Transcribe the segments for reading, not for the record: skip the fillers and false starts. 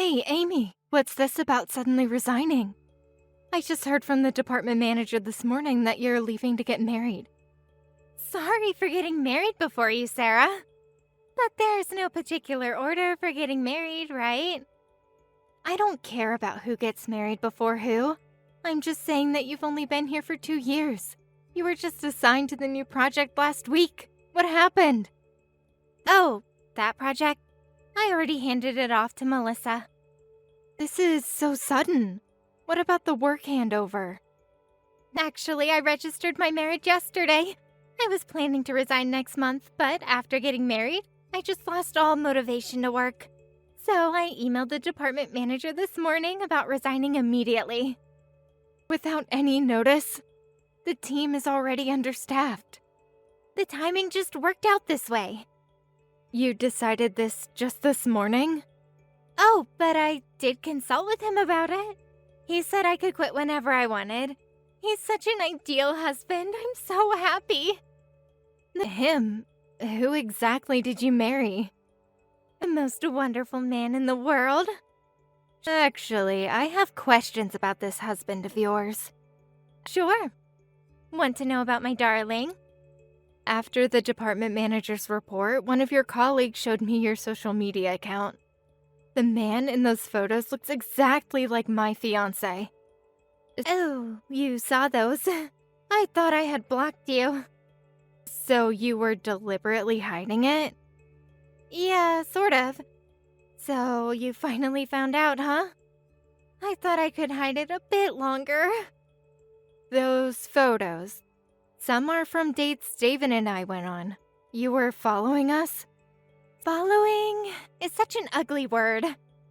Hey, Amy, what's this about suddenly resigning? I just heard from the department manager this morning that you're leaving to get married. Sorry for getting married before you, Sarah. But there's no particular order for getting married, right? I don't care about who gets married before who. I'm just saying that you've only been here for 2 years. You were just assigned to the new project last week. What happened? Oh, that project? I already handed it off to Melissa. This is so sudden. What about the work handover? Actually, I registered my marriage yesterday. I was planning to resign next month, but after getting married, I just lost all motivation to work. So I emailed the department manager this morning about resigning immediately. Without any notice? The team is already understaffed. The timing just worked out this way. You decided this just this morning? Oh, but I did consult with him about it. He said I could quit whenever I wanted. He's such an ideal husband. I'm so happy. Him? Who exactly did you marry? The most wonderful man in the world. Actually, I have questions about this husband of yours. Sure. Want to know about my darling? After the department manager's report, one of your colleagues showed me your social media account. The man in those photos looks exactly like my fiancé. Oh, you saw those. I thought I had blocked you. So you were deliberately hiding it? Yeah, sort of. So you finally found out, huh? I thought I could hide it a bit longer. Those photos. Some are from dates David and I went on. You were following us? Following is such an ugly word.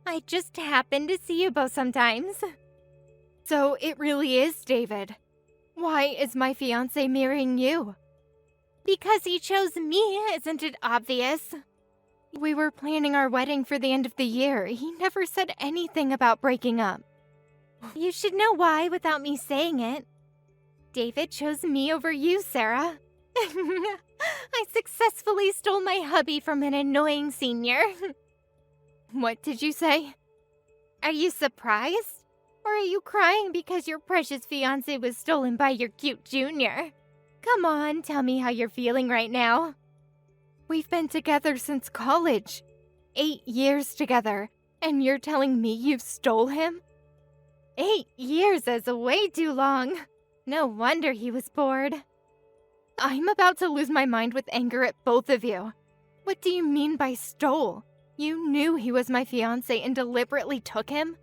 I just happen to see you both sometimes. So it really is David. Why is my fiancé marrying you? Because he chose me, isn't it obvious? We were planning our wedding for the end of the year. He never said anything about breaking up. You should know why without me saying it. David chose me over you, Sarah. I successfully stole my hubby from an annoying senior. What did you say? Are you surprised? Or are you crying because your precious fiancé was stolen by your cute junior? Come on, tell me how you're feeling right now. We've been together since college. 8 years together. And you're telling me you stole him? 8 years is way too long. No wonder he was bored. I'm about to lose my mind with anger at both of you. What do you mean by stole? You knew he was my fiancé and deliberately took him?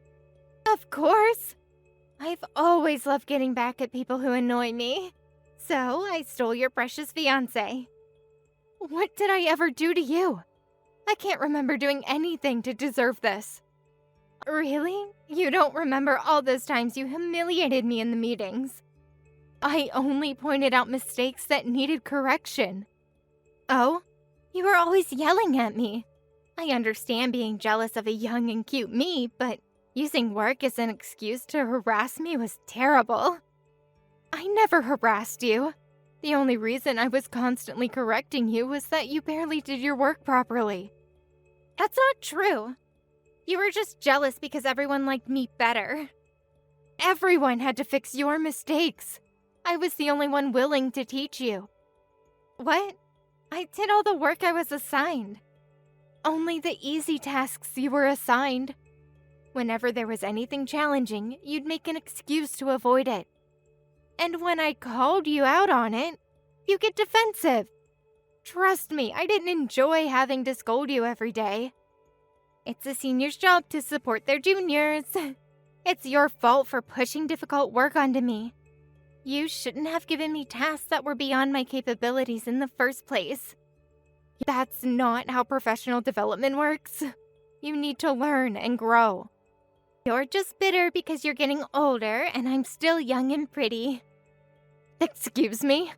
Of course. I've always loved getting back at people who annoy me. So I stole your precious fiancé. What did I ever do to you? I can't remember doing anything to deserve this. Really? You don't remember all those times you humiliated me in the meetings? I only pointed out mistakes that needed correction. Oh? You were always yelling at me. I understand being jealous of a young and cute me, but using work as an excuse to harass me was terrible. I never harassed you. The only reason I was constantly correcting you was that you barely did your work properly. That's not true. You were just jealous because everyone liked me better. Everyone had to fix your mistakes. I was the only one willing to teach you. What? I did all the work I was assigned. Only the easy tasks you were assigned. Whenever there was anything challenging, you'd make an excuse to avoid it. And when I called you out on it, you get defensive. Trust me, I didn't enjoy having to scold you every day. It's a senior's job to support their juniors. It's your fault for pushing difficult work onto me. You shouldn't have given me tasks that were beyond my capabilities in the first place. That's not how professional development works. You need to learn and grow. You're just bitter because you're getting older and I'm still young and pretty. Excuse me?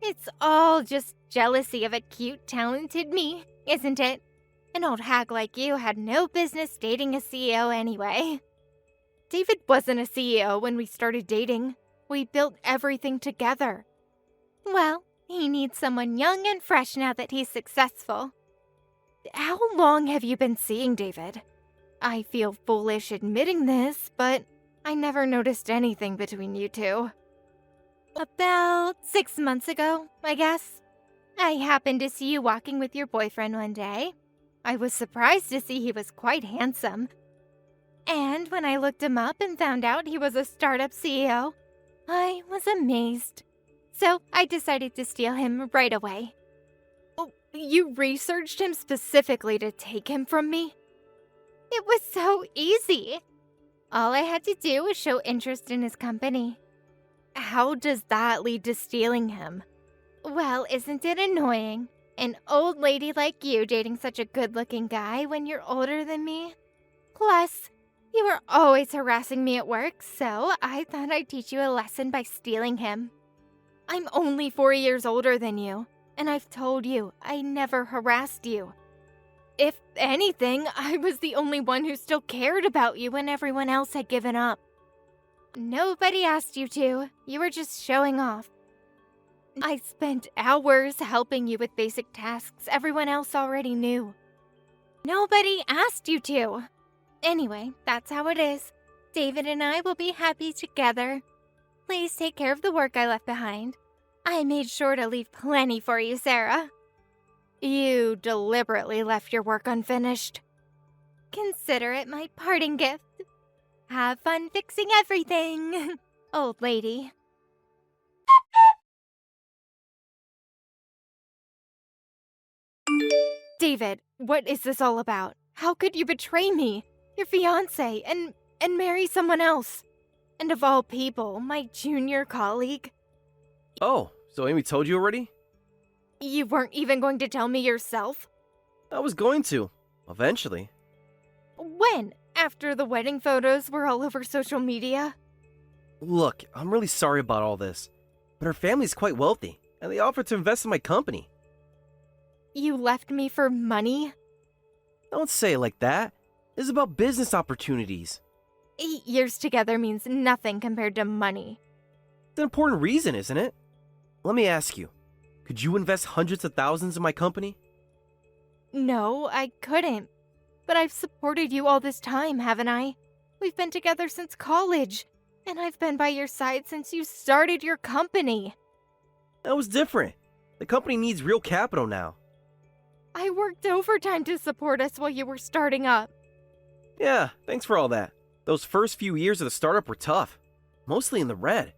It's all just jealousy of a cute, talented me, isn't it? An old hag like you had no business dating a CEO anyway. David wasn't a CEO when we started dating. We built everything together. Well, he needs someone young and fresh now that he's successful. How long have you been seeing David? I feel foolish admitting this, but I never noticed anything between you two. About 6 months ago, I guess. I happened to see you walking with your boyfriend one day. I was surprised to see he was quite handsome. And when I looked him up and found out he was a startup CEO, I was amazed. So I decided to steal him right away. Oh, you researched him specifically to take him from me? It was so easy. All I had to do was show interest in his company. How does that lead to stealing him? Well, isn't it annoying? An old lady like you dating such a good-looking guy when you're older than me? Plus, you were always harassing me at work, so I thought I'd teach you a lesson by stealing him. I'm only 4 years older than you, and I've told you I never harassed you. If anything, I was the only one who still cared about you when everyone else had given up. Nobody asked you to. You were just showing off. I spent hours helping you with basic tasks everyone else already knew. Nobody asked you to. Anyway, that's how it is. David and I will be happy together. Please take care of the work I left behind. I made sure to leave plenty for you, Sarah. You deliberately left your work unfinished. Consider it my parting gift. Have fun fixing everything, old lady. David, what is this all about? How could you betray me, your fiancé, and marry someone else? And of all people, my junior colleague? Oh, so Amy told you already? You weren't even going to tell me yourself? I was going to, eventually. When? After the wedding photos were all over social media? Look, I'm really sorry about all this, but her family's quite wealthy, and they offered to invest in my company. You left me for money? Don't say it like that. It's about business opportunities. 8 years together means nothing compared to money. It's an important reason, isn't it? Let me ask you, could you invest hundreds of thousands in my company? No, I couldn't. But I've supported you all this time, haven't I? We've been together since college, and I've been by your side since you started your company. That was different. The company needs real capital now. I worked overtime to support us while you were starting up. Yeah, thanks for all that. Those first few years of the startup were tough. Mostly in the red.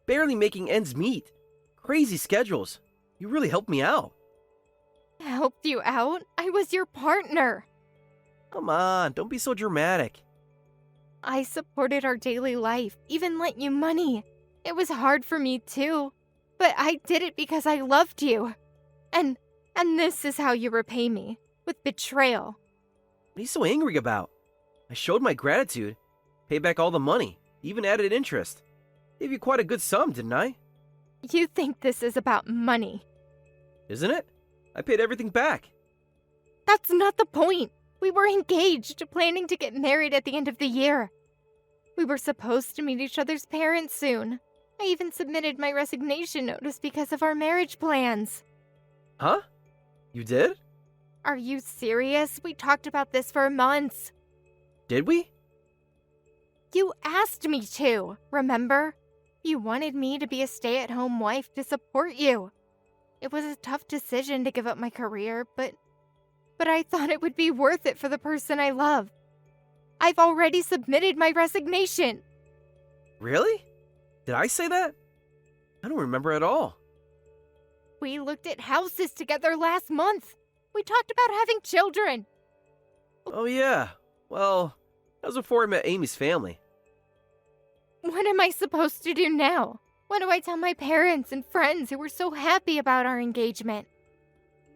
Barely making ends meet. Crazy schedules. You really helped me out. Helped you out? I was your partner. Come on, don't be so dramatic. I supported our daily life, even lent you money. It was hard for me too, but I did it because I loved you. And this is how you repay me, with betrayal. What are you so angry about? I showed my gratitude, paid back all the money, even added interest. Gave you quite a good sum, didn't I? You think this is about money. Isn't it? I paid everything back. That's not the point. We were engaged, planning to get married at the end of the year. We were supposed to meet each other's parents soon. I even submitted my resignation notice because of our marriage plans. Huh? You did? Are you serious? We talked about this for months. Did we? You asked me to, remember? You wanted me to be a stay-at-home wife to support you. It was a tough decision to give up my career, but I thought it would be worth it for the person I love. I've already submitted my resignation. Really? Did I say that? I don't remember at all. We looked at houses together last month. We talked about having children. Oh yeah. Well, that was before I met Amy's family. What am I supposed to do now? What do I tell my parents and friends who were so happy about our engagement?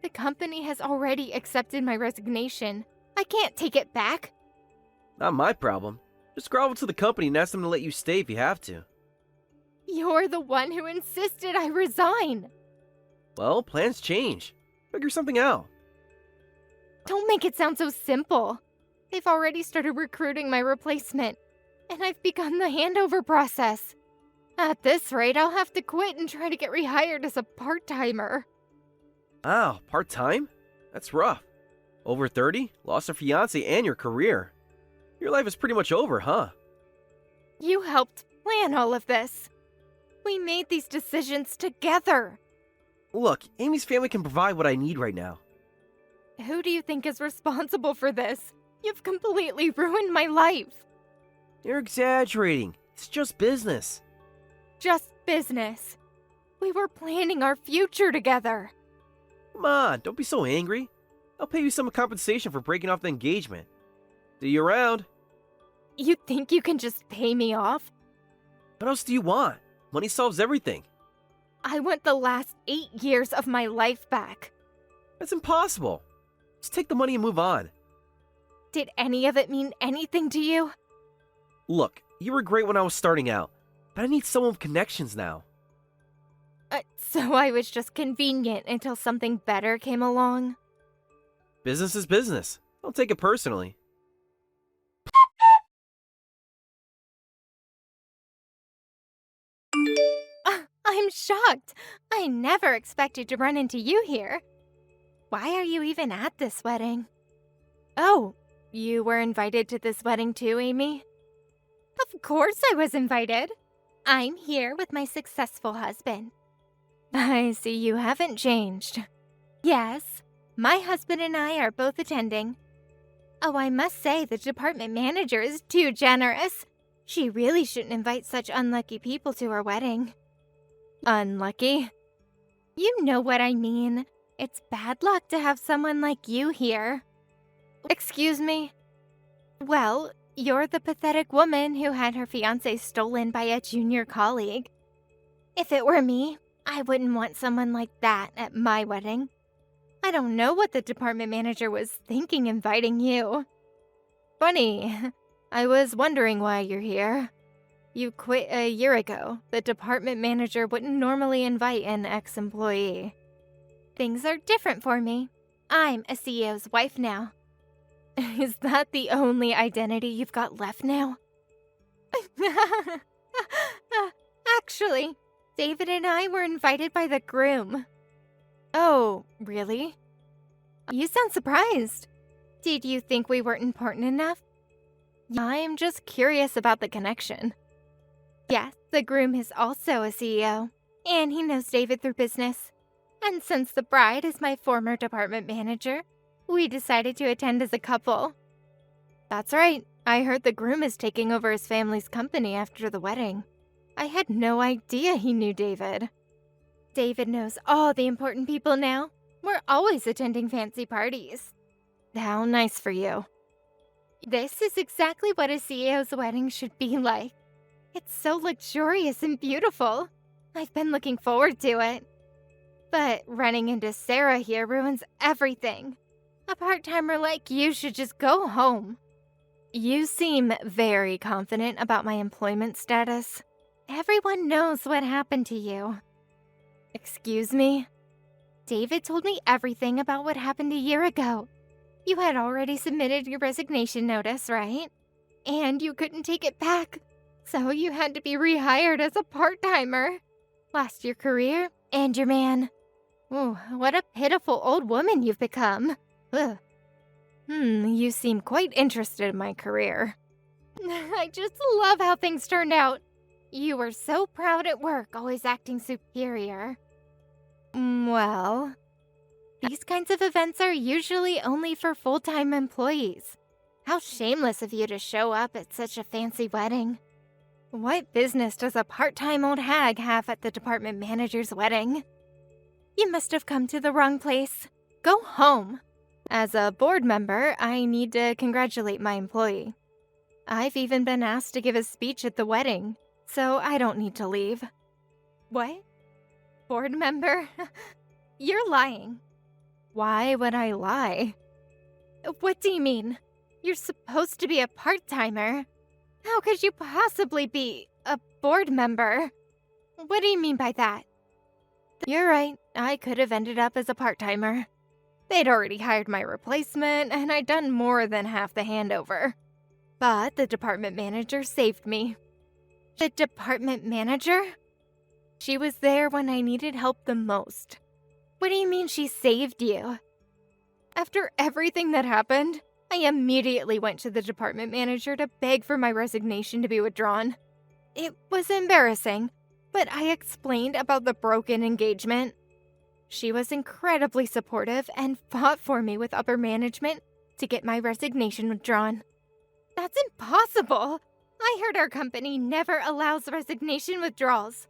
The company has already accepted my resignation. I can't take it back. Not my problem. Just grovel to the company and ask them to let you stay if you have to. You're the one who insisted I resign. Well, plans change. Figure something out. Don't make it sound so simple. They've already started recruiting my replacement, and I've begun the handover process. At this rate, I'll have to quit and try to get rehired as a part-timer. Wow, part-time? That's rough. Over 30, lost a fiancé and your career. Your life is pretty much over, huh? You helped plan all of this. We made these decisions together. Look, Amy's family can provide what I need right now. Who do you think is responsible for this? You've completely ruined my life. You're exaggerating. It's just business. Just business. We were planning our future together. Come on, don't be so angry. I'll pay you some compensation for breaking off the engagement. See you around. You think you can just pay me off? What else do you want? Money solves everything. I want the last 8 years of my life back. That's impossible. Just take the money and move on. Did any of it mean anything to you? Look, you were great when I was starting out, but I need someone with connections now. So I was just convenient until something better came along? Business is business. Don't take it personally. I'm shocked. I never expected to run into you here. Why are you even at this wedding? Oh, you were invited to this wedding too, Amy? Of course I was invited. I'm here with my successful husband. I see you haven't changed. Yes, my husband and I are both attending. Oh, I must say the department manager is too generous. She really shouldn't invite such unlucky people to her wedding. Unlucky? You know what I mean. It's bad luck to have someone like you here. Excuse me? Well, you're the pathetic woman who had her fiancé stolen by a junior colleague. If it were me, I wouldn't want someone like that at my wedding. I don't know what the department manager was thinking inviting you. Funny. I was wondering why you're here. You quit a year ago. The department manager wouldn't normally invite an ex-employee. Things are different for me. I'm a CEO's wife now. Is that the only identity you've got left now? Actually, David and I were invited by the groom. Oh, really? You sound surprised. Did you think we weren't important enough? I'm just curious about the connection. Yes, the groom is also a CEO, and he knows David through business. And since the bride is my former department manager, we decided to attend as a couple. That's right. I heard the groom is taking over his family's company after the wedding. I had no idea he knew David. David knows all the important people now. We're always attending fancy parties. How nice for you. This is exactly what a CEO's wedding should be like. It's so luxurious and beautiful. I've been looking forward to it. But running into Sarah here ruins everything. A part-timer like you should just go home. You seem very confident about my employment status. Everyone knows what happened to you. Excuse me? David told me everything about what happened a year ago. You had already submitted your resignation notice, right? And you couldn't take it back. So you had to be rehired as a part-timer. Lost your career and your man. Ooh, what a pitiful old woman you've become. Ugh. You seem quite interested in my career. I just love how things turned out. You were so proud at work, always acting superior. Well, these kinds of events are usually only for full-time employees. How shameless of you to show up at such a fancy wedding. What business does a part-time old hag have at the department manager's wedding? You must have come to the wrong place. Go home. As a board member, I need to congratulate my employee. I've even been asked to give a speech at the wedding, so I don't need to leave. What? Board member? You're lying. Why would I lie? What do you mean? You're supposed to be a part-timer. How could you possibly be a board member? What do you mean by that? You're right. I could have ended up as a part-timer. They'd already hired my replacement, and I'd done more than half the handover. But the department manager saved me. The department manager? She was there when I needed help the most. What do you mean she saved you? After everything that happened, I immediately went to the department manager to beg for my resignation to be withdrawn. It was embarrassing, but I explained about the broken engagement. She was incredibly supportive and fought for me with upper management to get my resignation withdrawn. That's impossible! I heard our company never allows resignation withdrawals.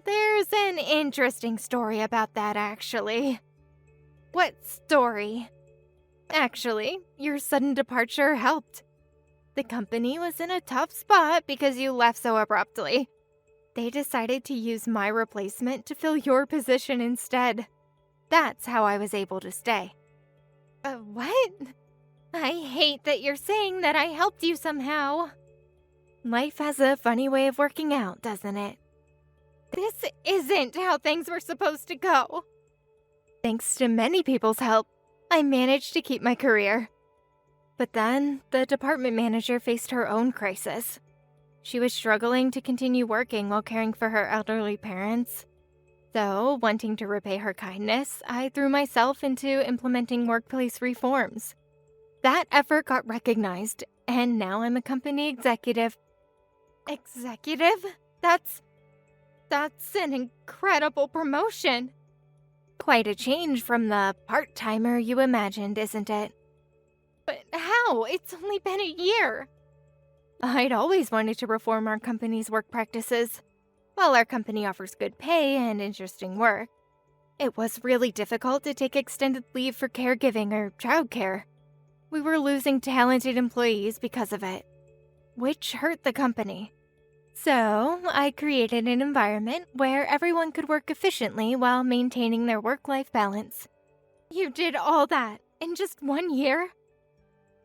There's an interesting story about that, actually. What story? Actually, your sudden departure helped. The company was in a tough spot because you left so abruptly. They decided to use my replacement to fill your position instead. That's how I was able to stay. What? I hate that you're saying that I helped you somehow. Life has a funny way of working out, doesn't it? This isn't how things were supposed to go. Thanks to many people's help, I managed to keep my career. But then, the department manager faced her own crisis. She was struggling to continue working while caring for her elderly parents. So, wanting to repay her kindness, I threw myself into implementing workplace reforms. That effort got recognized, and now I'm a company executive. Executive? That's an incredible promotion. Quite a change from the part-timer you imagined, isn't it? But how? It's only been a year. I'd always wanted to reform our company's work practices. While our company offers good pay and interesting work, it was really difficult to take extended leave for caregiving or childcare. We were losing talented employees because of it, which hurt the company. So, I created an environment where everyone could work efficiently while maintaining their work-life balance. You did all that in just 1 year?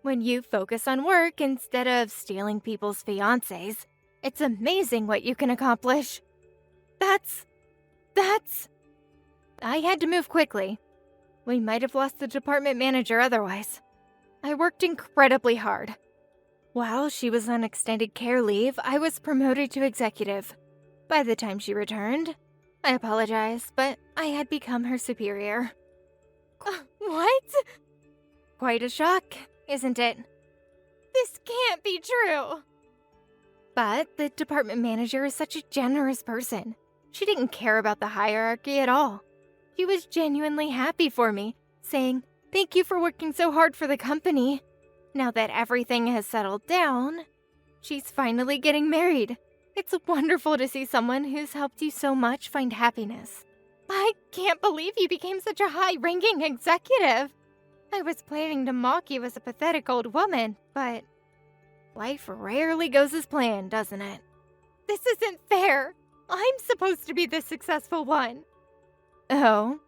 When you focus on work instead of stealing people's fiancés, it's amazing what you can accomplish. That's... I had to move quickly. We might have lost the department manager otherwise. I worked incredibly hard. While she was on extended care leave, I was promoted to executive. By the time she returned, I apologize, but I had become her superior. What? Quite a shock, isn't it? This can't be true. But the department manager is such a generous person. She didn't care about the hierarchy at all. She was genuinely happy for me, saying, "Thank you for working so hard for the company. Now that everything has settled down, she's finally getting married. It's wonderful to see someone who's helped you so much find happiness." I can't believe you became such a high-ranking executive. I was planning to mock you as a pathetic old woman, but life rarely goes as planned, doesn't it? This isn't fair. I'm supposed to be the successful one. Oh,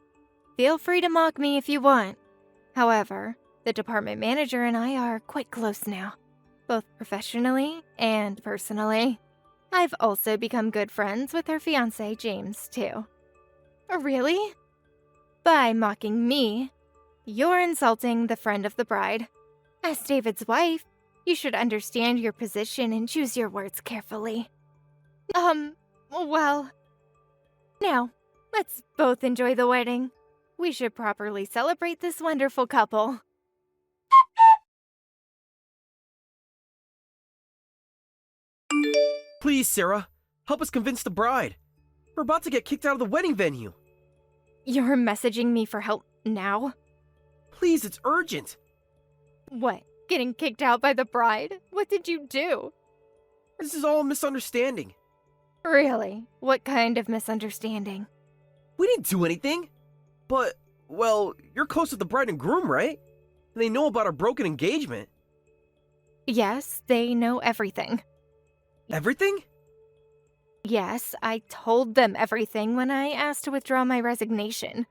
feel free to mock me if you want. However, the department manager and I are quite close now, both professionally and personally. I've also become good friends with her fiancé, James, too. Really? By mocking me, you're insulting the friend of the bride. As David's wife, you should understand your position and choose your words carefully. Well... Now, let's both enjoy the wedding. We should properly celebrate this wonderful couple. Please, Sarah, help us convince the bride. We're about to get kicked out of the wedding venue. You're messaging me for help now? Please, it's urgent. What, getting kicked out by the bride? What did you do? This is all a misunderstanding. Really? What kind of misunderstanding? We didn't do anything. But, well, you're close with the bride and groom, right? And they know about our broken engagement. Yes, they know everything. Everything? Yes, I told them everything when I asked to withdraw my resignation.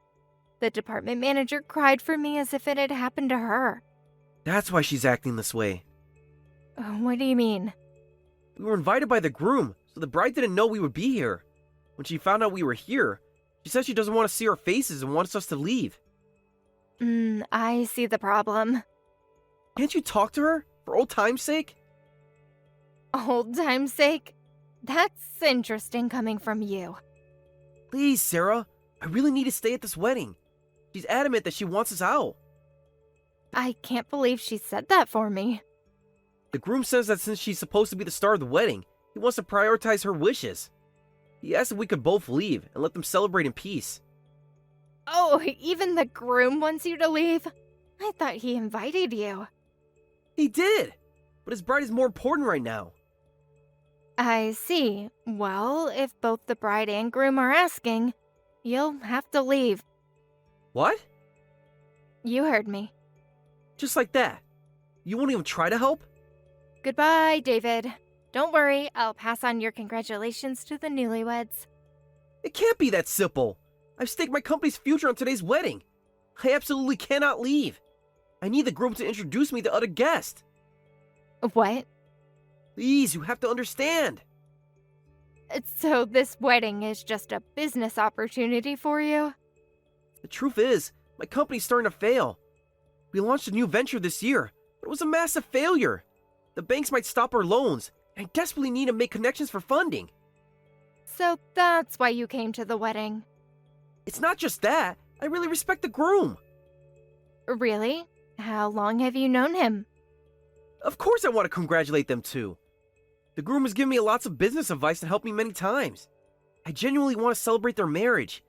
The department manager cried for me as if it had happened to her. That's why she's acting this way. What do you mean? We were invited by the groom, so the bride didn't know we would be here. When she found out we were here, she said she doesn't want to see our faces and wants us to leave. I see the problem. Can't you talk to her, for old time's sake? Old time's sake? That's interesting coming from you. Please, Sarah. I really need to stay at this wedding. She's adamant that she wants us out. I can't believe she said that for me. The groom says that since she's supposed to be the star of the wedding, he wants to prioritize her wishes. He asked if we could both leave and let them celebrate in peace. Oh, even the groom wants you to leave? I thought he invited you. He did, but his bride is more important right now. I see. Well, if both the bride and groom are asking, you'll have to leave. What? You heard me. Just like that? You won't even try to help? Goodbye, David. Don't worry, I'll pass on your congratulations to the newlyweds. It can't be that simple. I've staked my company's future on today's wedding. I absolutely cannot leave. I need the groom to introduce me to other guests. What? Please, you have to understand. So this wedding is just a business opportunity for you? The truth is, my company's starting to fail. We launched a new venture this year, but it was a massive failure. The banks might stop our loans, and I desperately need to make connections for funding. So that's why you came to the wedding. It's not just that. I really respect the groom. Really? How long have you known him? Of course I want to congratulate them too. The groom has given me lots of business advice and helped me many times. I genuinely want to celebrate their marriage.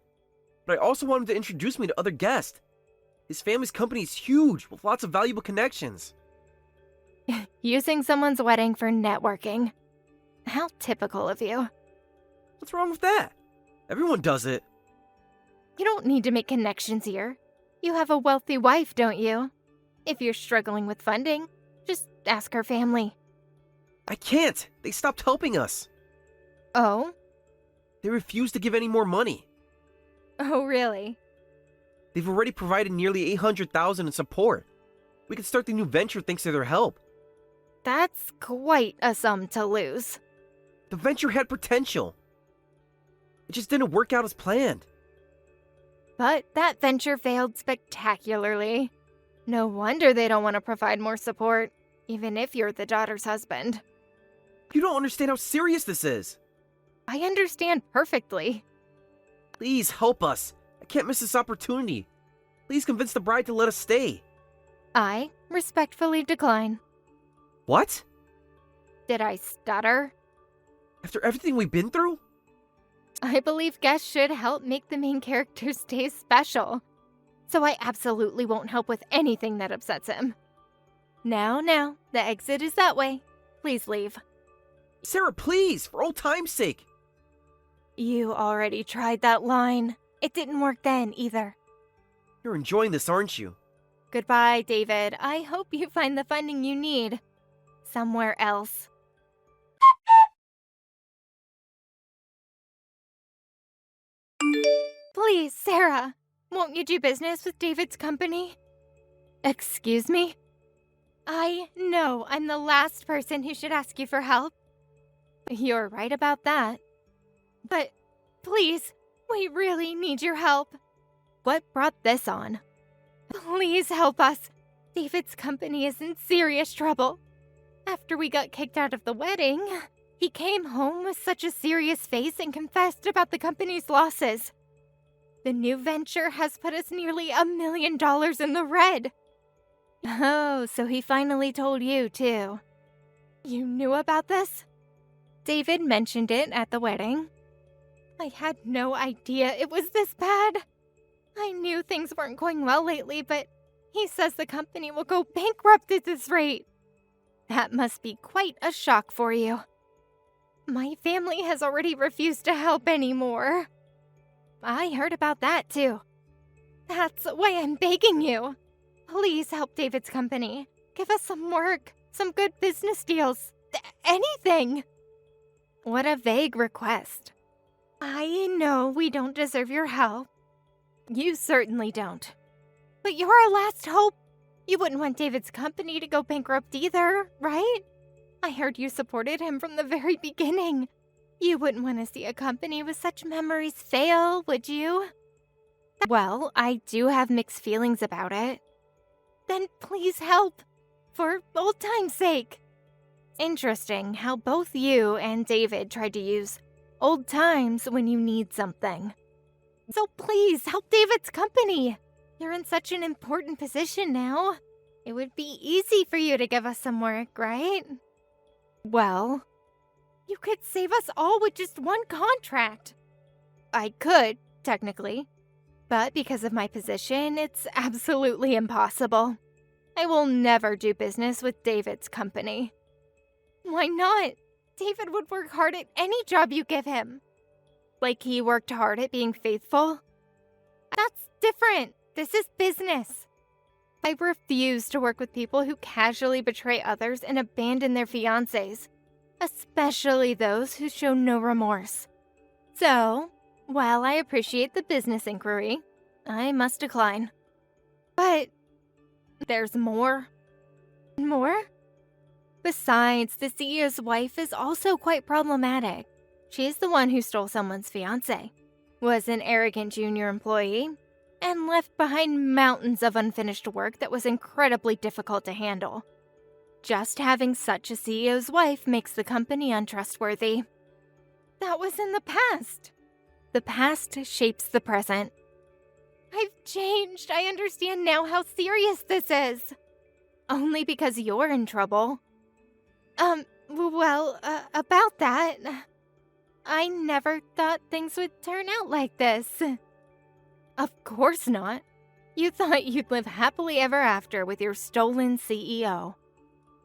But I also want him to introduce me to other guests. His family's company is huge, with lots of valuable connections. Using someone's wedding for networking. How typical of you. What's wrong with that? Everyone does it. You don't need to make connections here. You have a wealthy wife, don't you? If you're struggling with funding, just ask her family. I can't. They stopped helping us. Oh? They refuse to give any more money. Oh, really? They've already provided nearly $800,000 in support. We could start the new venture thanks to their help. That's quite a sum to lose. The venture had potential. It just didn't work out as planned. But that venture failed spectacularly. No wonder they don't want to provide more support, even if you're the daughter's husband. You don't understand how serious this is. I understand perfectly. Please help us. I can't miss this opportunity. Please convince the bride to let us stay. I respectfully decline. What? Did I stutter? After everything we've been through? I believe guests should help make the main character's day special. So I absolutely won't help with anything that upsets him. Now, the exit is that way. Please leave. Sarah, please, for old time's sake. You already tried that line. It didn't work then either. You're enjoying this, aren't you? Goodbye, David. I hope you find the funding you need somewhere else. Please, Sarah, won't you do business with David's company? Excuse me? I know I'm the last person who should ask you for help. You're right about that. But please, we really need your help. What brought this on? Please help us. David's company is in serious trouble. After we got kicked out of the wedding, he came home with such a serious face and confessed about the company's losses. The new venture has put us nearly $1 million in the red. Oh, so he finally told you, too. You knew about this? David mentioned it at the wedding. I had no idea it was this bad. I knew things weren't going well lately, but he says the company will go bankrupt at this rate. That must be quite a shock for you. My family has already refused to help anymore. I heard about that, too. That's why I'm begging you. Please help David's company. Give us some work, some good business deals, anything. What a vague request. I know we don't deserve your help. You certainly don't. But you're our last hope. You wouldn't want David's company to go bankrupt either, right? I heard you supported him from the very beginning. You wouldn't want to see a company with such memories fail, would you? Well, I do have mixed feelings about it. Then please help, for old time's sake. Interesting how both you and David tried to use old times when you need something. So please help David's company. You're in such an important position now. It would be easy for you to give us some work, right? Well, You could save us all with just one contract. I could, technically. But because of my position, it's absolutely impossible. I will never do business with David's company. Why not? David would work hard at any job you give him. Like he worked hard at being faithful? That's different. This is business. I refuse to work with people who casually betray others and abandon their fiancés, especially those who show no remorse. So, while I appreciate the business inquiry, I must decline. But there's more. More? Besides, the CEO's wife is also quite problematic. She's the one who stole someone's fiancé, was an arrogant junior employee, and left behind mountains of unfinished work that was incredibly difficult to handle. Just having such a CEO's wife makes the company untrustworthy. That was in the past. The past shapes the present. I've changed. I understand now how serious this is. Only because you're in trouble. About that, I never thought things would turn out like this. Of course not. You thought you'd live happily ever after with your stolen CEO.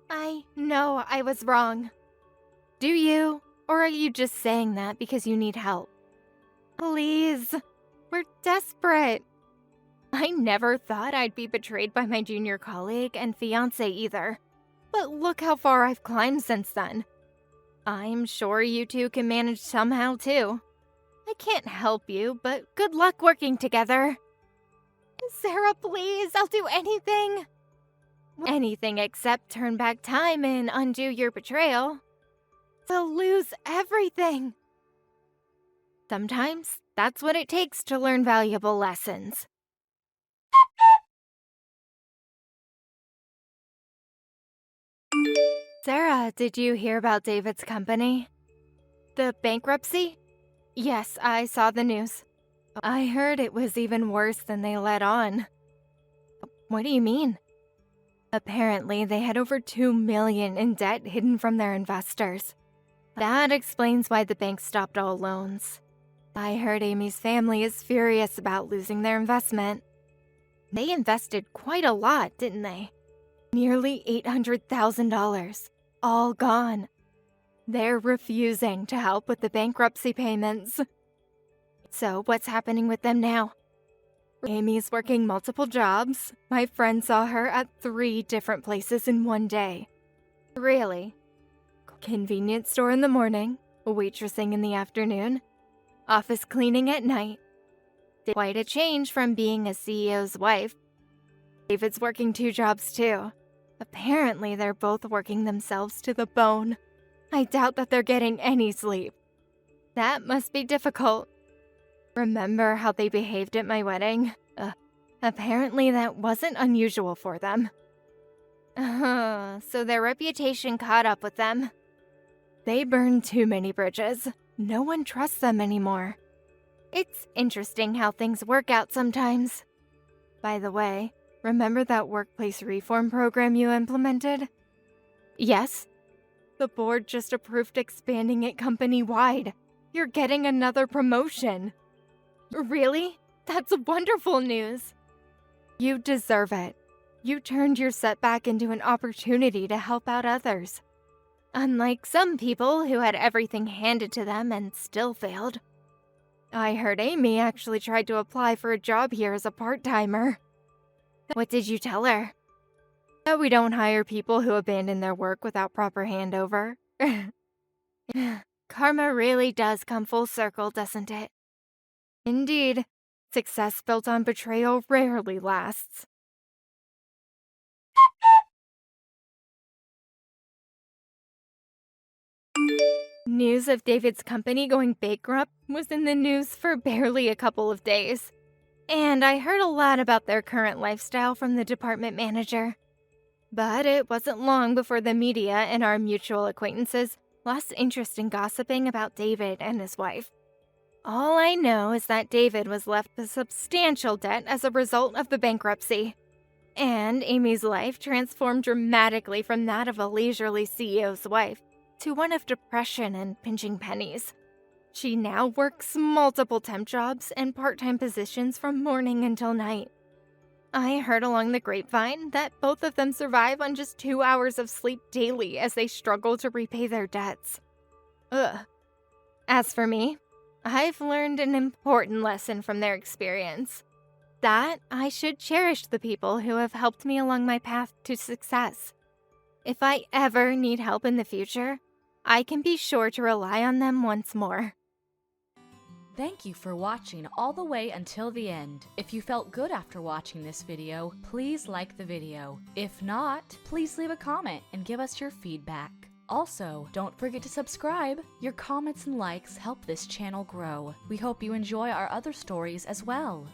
I know I was wrong. Do you? Or are you just saying that because you need help? Please, we're desperate. I never thought I'd be betrayed by my junior colleague and fiancé either. But look how far I've climbed since then. I'm sure you two can manage somehow too. I can't help you, but good luck working together. Sarah, please, I'll do anything. Anything except turn back time and undo your betrayal. To lose everything. Sometimes that's what it takes to learn valuable lessons. Sarah, did you hear about David's company? The bankruptcy? Yes, I saw the news. I heard it was even worse than they let on. What do you mean? Apparently, they had over $2 million in debt hidden from their investors. That explains why the bank stopped all loans. I heard Amy's family is furious about losing their investment. They invested quite a lot, didn't they? Nearly $800,000. All gone. They're refusing to help with the bankruptcy payments. So what's happening with them now? Amy's working multiple jobs. My friend saw her at 3 different places in one day. Really? Convenience store in the morning, waitressing in the afternoon, office cleaning at night. Quite a change from being a CEO's wife. David's working 2 jobs too. Apparently they're both working themselves to the bone. I doubt that they're getting any sleep. That must be difficult. Remember how they behaved at my wedding? Apparently that wasn't unusual for them. So their reputation caught up with them. They burned too many bridges. No one trusts them anymore. It's interesting how things work out sometimes. By the way, remember that workplace reform program you implemented? Yes. The board just approved expanding it company-wide. You're getting another promotion. Really? That's wonderful news. You deserve it. You turned your setback into an opportunity to help out others. Unlike some people who had everything handed to them and still failed. I heard Amy actually tried to apply for a job here as a part-timer. What did you tell her? That we don't hire people who abandon their work without proper handover. Karma really does come full circle, doesn't it? Indeed, success built on betrayal rarely lasts. News of David's company going bankrupt was in the news for barely a couple of days. And I heard a lot about their current lifestyle from the department manager. But it wasn't long before the media and our mutual acquaintances lost interest in gossiping about David and his wife. All I know is that David was left with substantial debt as a result of the bankruptcy. And Amy's life transformed dramatically from that of a leisurely CEO's wife to one of depression and pinching pennies. She now works multiple temp jobs and part-time positions from morning until night. I heard along the grapevine that both of them survive on just 2 hours of sleep daily as they struggle to repay their debts. Ugh. As for me, I've learned an important lesson from their experience. That I should cherish the people who have helped me along my path to success. If I ever need help in the future, I can be sure to rely on them once more. Thank you for watching all the way until the end. If you felt good after watching this video, please like the video. If not, please leave a comment and give us your feedback. Also, don't forget to subscribe. Your comments and likes help this channel grow. We hope you enjoy our other stories as well.